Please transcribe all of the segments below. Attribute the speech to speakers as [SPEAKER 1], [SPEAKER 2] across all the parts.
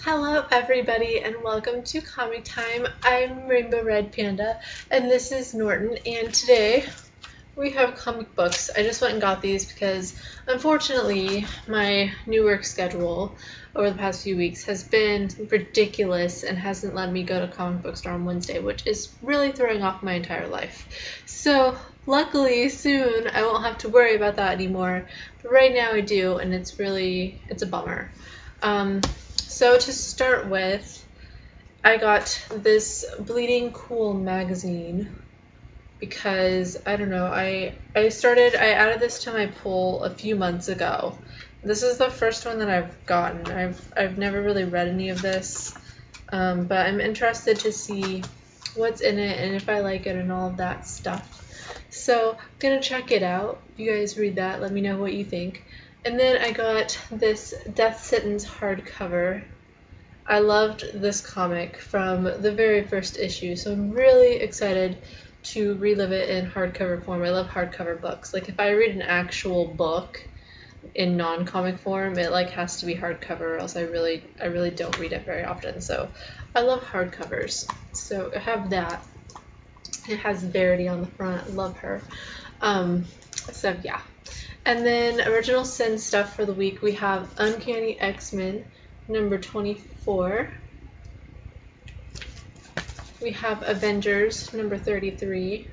[SPEAKER 1] Hello everybody and welcome to Comic Time. I'm Rainbow Red Panda and this is Norton, and today we have comic books. I just went and got these because unfortunately my new work schedule over the past few weeks has been ridiculous and hasn't let me go to comic book store on Wednesday, which is really throwing off my entire life. So luckily soon I won't have to worry about that anymore, but right now I do, and it's a bummer. So to start with, I got this Bleeding Cool magazine because I don't know, I added this to my pull a few months ago. This is the first one that I've gotten. I've never really read any of this, but I'm interested to see what's in it and if I like it and all of that stuff. So I'm gonna check it out. You guys read that, let me know what you think. And then I got this Death Sentence hardcover. I loved this comic from the very first issue, so I'm really excited to relive it in hardcover form. I love hardcover books. Like if I read an actual book in non-comic form, it like has to be hardcover, or else I really don't read it very often. So I love hardcovers. So I have that. It has Verity on the front. I love her. So yeah. And then Original Sin stuff for the week. We have Uncanny X-Men number 24. We have Avengers number 33.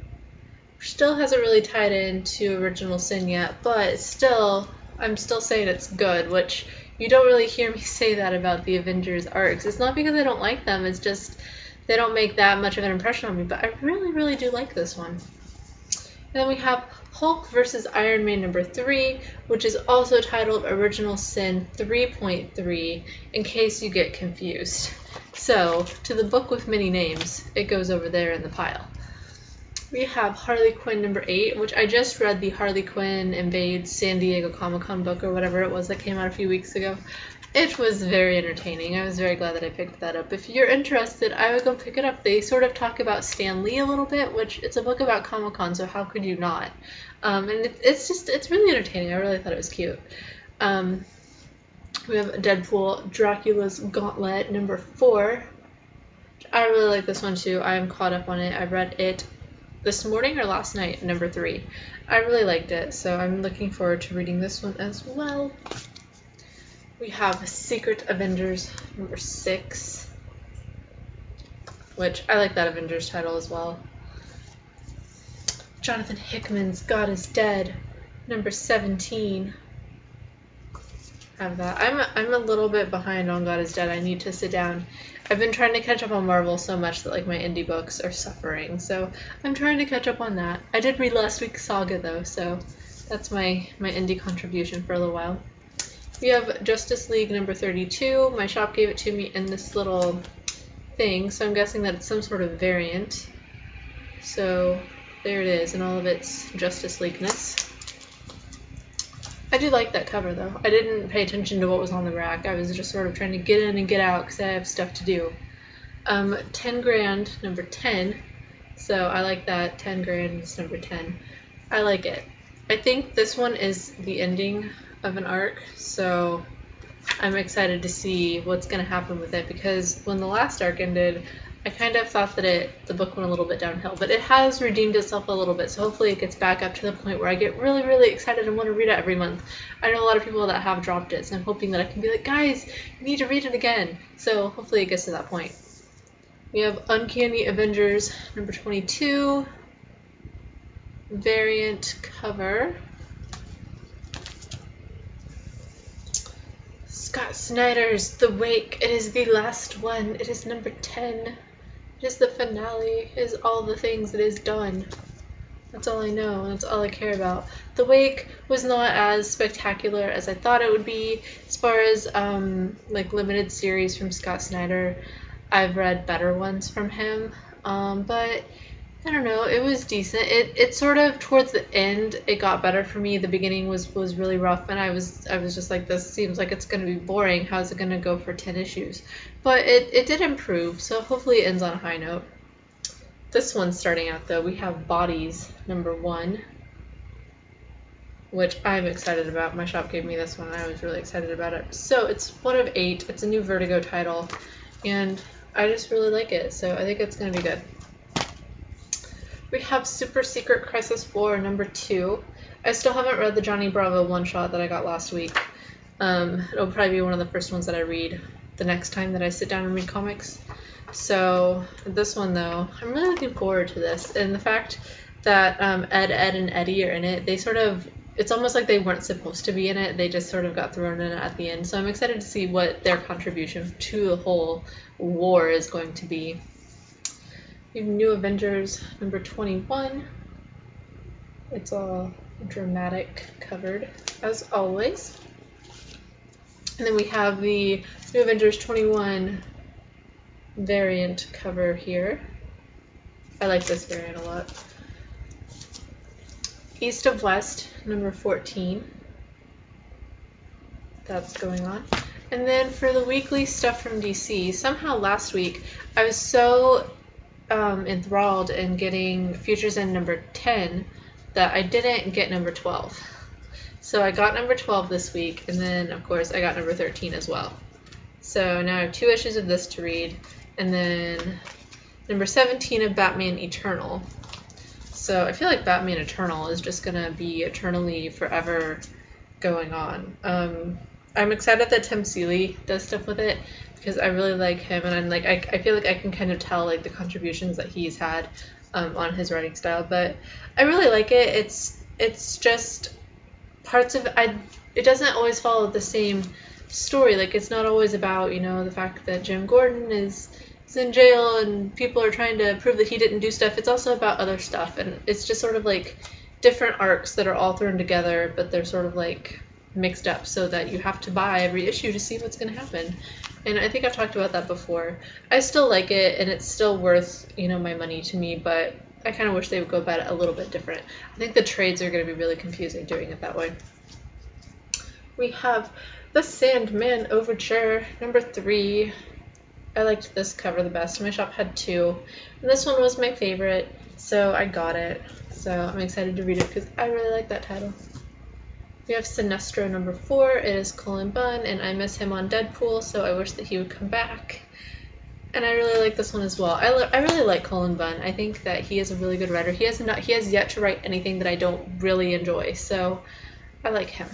[SPEAKER 1] Still hasn't really tied into Original Sin yet, but still, I'm still saying it's good, which you don't really hear me say that about the Avengers arcs. It's not because I don't like them, it's just they don't make that much of an impression on me, but I really do like this one. And then we have Hulk vs. Iron Man number 3, which is also titled Original Sin 3.3, in case you get confused. So, to the book with many names, it goes over there in the pile. We have Harley Quinn number 8, which I just read the Harley Quinn Invades San Diego Comic-Con book, or whatever it was that came out a few weeks ago. It was very entertaining. I was very glad that I picked that up. If you're interested, I would go pick it up. They sort of talk about Stan Lee a little bit, which it's a book about Comic-Con, so how could you not? And it's really entertaining. I really thought it was cute. We have Deadpool Dracula's Gauntlet number 4. I really like this one too. I am caught up on it. I read it this morning or last night, number 3. I really liked it, so I'm looking forward to reading this one as well. We have Secret Avengers number 6, which I like that Avengers title as well. Jonathan Hickman's God is Dead number 17. Have that. I'm a little bit behind on God is Dead. I need to sit down. I've been trying to catch up on Marvel so much that like my indie books are suffering, so I'm trying to catch up on that. I did read last week's Saga though, so that's my indie contribution for a little while. We have Justice League number 32. My shop gave it to me in this little thing, so I'm guessing that it's some sort of variant. So there it is in all of its Justice League-ness. I do like that cover though. I didn't pay attention to what was on the rack. I was just sort of trying to get in and get out because I have stuff to do. 10 Grand number 10. So I like that. 10 Grand is number 10. I like it. I think this one is the ending of an arc, so I'm excited to see what's going to happen with it, because when the last arc ended, I kind of thought that the book went a little bit downhill, but it has redeemed itself a little bit, so hopefully it gets back up to the point where I get really excited and want to read it every month. I know a lot of people that have dropped it, so I'm hoping that I can be like, guys, you need to read it again. So hopefully it gets to that point. We have Uncanny Avengers number 22, variant cover. Scott Snyder's The Wake. It is the last one. It is number 10. It is the finale. It is all the things it is done. That's all I know, and that's all I care about. The Wake was not as spectacular as I thought it would be. As far as like limited series from Scott Snyder, I've read better ones from him. But I don't know, it was decent. It sort of towards the end it got better for me. The beginning was really rough, and I was just like, this seems like it's gonna be boring. How's it gonna go for 10 issues? But it did improve, so hopefully it ends on a high note. This one's starting out though. We have Bodies number 1. which I'm excited about. My shop gave me this one and I was really excited about it. So it's one of 8. It's a new Vertigo title and I just really like it, so I think it's going to be good. We have Super Secret Crisis 4 number 2. I still haven't read the Johnny Bravo one-shot that I got last week. It'll probably be one of the first ones that I read the next time that I sit down and read comics. So this one, though, I'm really looking forward to this. And the fact that Ed, and Eddie are in it, they sort of, it's almost like they weren't supposed to be in it. They just sort of got thrown in at the end. So I'm excited to see what their contribution to the whole war is going to be. We have New Avengers number 21. It's all dramatic covered, as always. And then we have the New Avengers 21 variant cover here. I like this variant a lot. East of West, number 14. That's going on. And then for the weekly stuff from DC, somehow last week I was so enthralled in getting Futures End number 10 that I didn't get number 12. So I got number 12 this week, and then of course I got number 13 as well. So now I have 2 issues of this to read, and then number 17 of Batman Eternal. So I feel like Batman Eternal is just gonna be eternally forever going on. I'm excited that Tim Seeley does stuff with it because I really like him, and I'm like I feel like I can kind of tell like the contributions that he's had on his writing style. But I really like it. It's just parts of it doesn't always follow the same story. Like it's not always about the fact that Jim Gordon is in jail and people are trying to prove that he didn't do stuff. It's also about other stuff, and it's just sort of like different arcs that are all thrown together, but they're sort of like mixed up so that you have to buy every issue to see what's going to happen. And I think I've talked about that before. I still like it, and it's still worth my money to me, but I kind of wish they would go about it a little bit different. I think the trades are going to be really confusing doing it that way. We have The Sandman Overture, number 3. I liked this cover the best. My shop had 2, and this one was my favorite, so I got it. So I'm excited to read it because I really like that title. We have Sinestro number 4. It is Cullen Bunn, and I miss him on Deadpool, so I wish that he would come back. And I really like this one as well. I really like Cullen Bunn. I think that he is a really good writer. He has yet to write anything that I don't really enjoy, so I like him.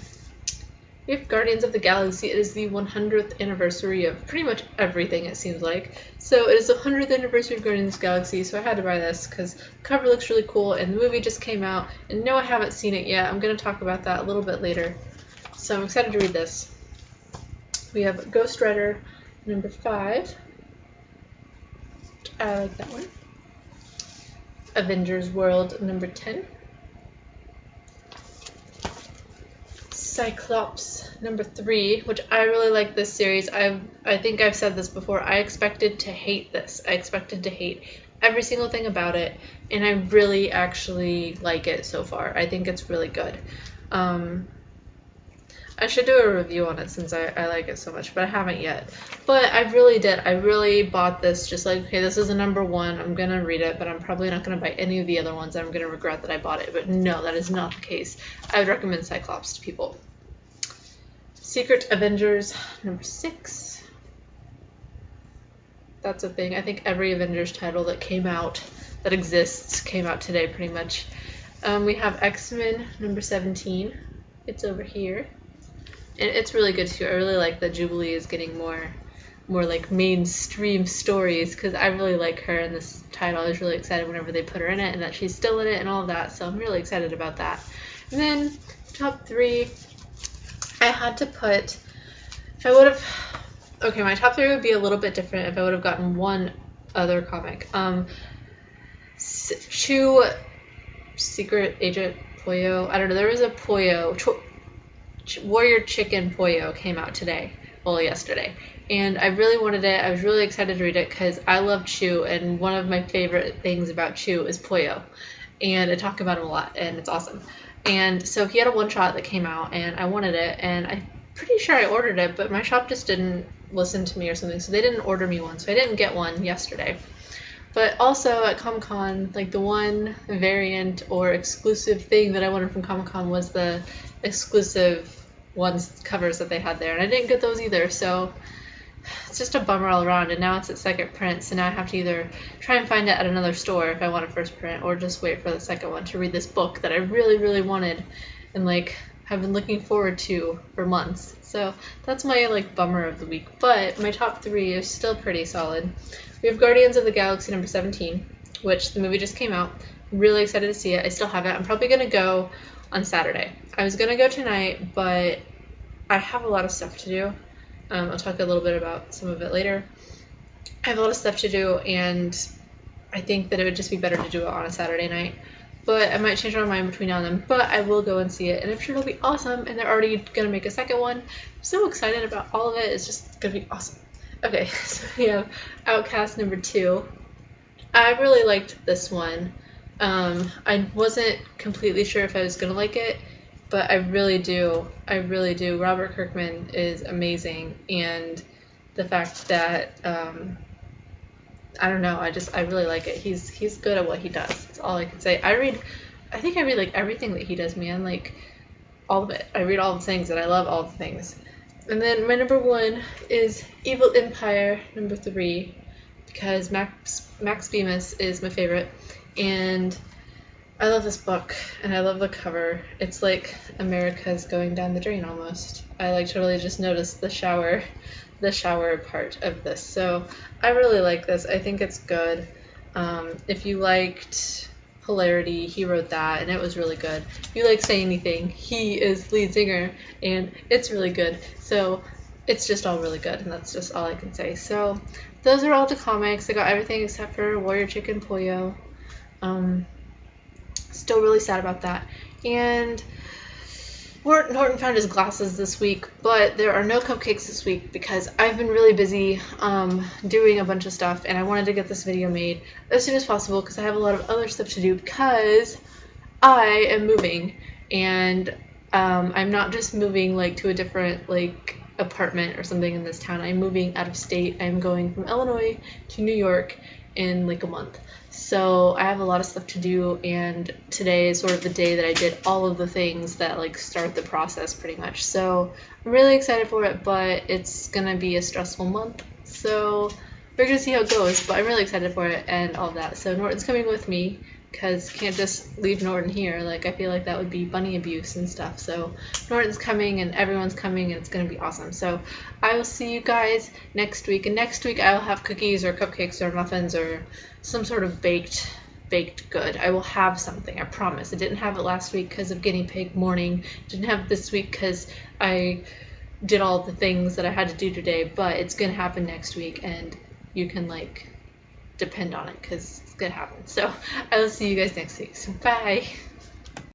[SPEAKER 1] We have Guardians of the Galaxy. It is the 100th anniversary of pretty much everything, it seems like. So it is the 100th anniversary of Guardians of the Galaxy, so I had to buy this because the cover looks really cool, and the movie just came out, and no, I haven't seen it yet. I'm going to talk about that a little bit later. So I'm excited to read this. We have Ghost Rider number 5. I like that one. Avengers World number 10. Cyclops number 3, which I really like this series. I think I've said this before. I expected to hate this. I expected to hate every single thing about it, and I really actually like it so far. I think it's really good. I should do a review on it since I like it so much, but I haven't yet. But I really did. I really bought this just like, okay, this is a number 1. I'm going to read it, but I'm probably not going to buy any of the other ones. I'm going to regret that I bought it. But no, that is not the case. I would recommend Cyclops to people. Secret Avengers number 6. That's a thing. I think every Avengers title that came out, that exists, came out today pretty much. We have X-Men number 17. It's over here. And it's really good too. I really like that Jubilee is getting more like mainstream stories because I really like her in this title. I was really excited whenever they put her in it and that she's still in it and all of that. So I'm really excited about that. And then top 3, I had to put, my top 3 would be a little bit different if I would have gotten one other comic. Chew, Secret Agent Pollo. I don't know. There was a Pollo. Warrior Chicken Pollo came out yesterday, and I really wanted it. I was really excited to read it because I love Chew, and one of my favorite things about Chew is Pollo, and I talk about him a lot, and it's awesome. And so he had a one-shot that came out, and I wanted it, and I'm pretty sure I ordered it, but my shop just didn't listen to me or something, so they didn't order me one, so I didn't get one yesterday. But also at Comic-Con, like the one variant or exclusive thing that I wanted from Comic-Con was the exclusive covers that they had there, and I didn't get those either, so it's just a bummer all around. And now it's at second print, so now I have to either try and find it at another store if I want a first print, or just wait for the second one to read this book that I really, really wanted and like have been looking forward to for months. So that's my like bummer of the week. But my top 3 is still pretty solid. We have Guardians of the Galaxy number 17, which the movie just came out. I'm really excited to see it. I still have it. I'm probably gonna go on Saturday. I was gonna go tonight, but I have a lot of stuff to do. I'll talk a little bit about some of it later. I have a lot of stuff to do, and I think that it would just be better to do it on a Saturday night. But I might change my mind between now and then. But I will go and see it, and I'm sure it'll be awesome. And they're already gonna make a second one. I'm so excited about all of it. It's just gonna be awesome. Okay, so we have Outcast number 2. I really liked this one. I wasn't completely sure if I was gonna like it, but I really do. I really do. Robert Kirkman is amazing, and the fact that I don't know, I really like it. He's good at what he does. That's all I can say. I think I read like everything that he does, man. Like all of it. I read all the things, and I love all the things. And then my number 1 is Evil Empire number 3, because Max Bemis is my favorite, and I love this book, and I love the cover. It's like America's going down the drain almost. I like totally just noticed the shower part of this. So I really like this. I think it's good. If you liked Hilarity, he wrote that, and it was really good. If you like Say Anything, he is lead singer, and it's really good. So it's just all really good, and that's just all I can say. So those are all the comics. I got everything except for Warrior Chicken Pollo. Still really sad about that. And Norton found his glasses this week, but there are no cupcakes this week because I've been really busy doing a bunch of stuff, and I wanted to get this video made as soon as possible because I have a lot of other stuff to do because I am moving, and I'm not just moving like to a different like apartment or something in this town. I'm moving out of state. I'm going from Illinois to New York in like a month. So I have a lot of stuff to do, and today is sort of the day that I did all of the things that like start the process pretty much. So I'm really excited for it, but it's gonna be a stressful month. So we're gonna see how it goes, but I'm really excited for it and all of that. So Norton's coming with me because can't just leave Norton here. Like I feel like that would be bunny abuse and stuff. So Norton's coming and everyone's coming, and it's gonna be awesome. So I will see you guys next week, and next week I'll have cookies or cupcakes or muffins or some sort of baked good. I will have something, I promise. I didn't have it last week because of guinea pig morning. Didn't have it this week because I did all the things that I had to do today, but it's gonna happen next week, and you can like depend on it because it's gonna happen. So I will see you guys next week. So bye.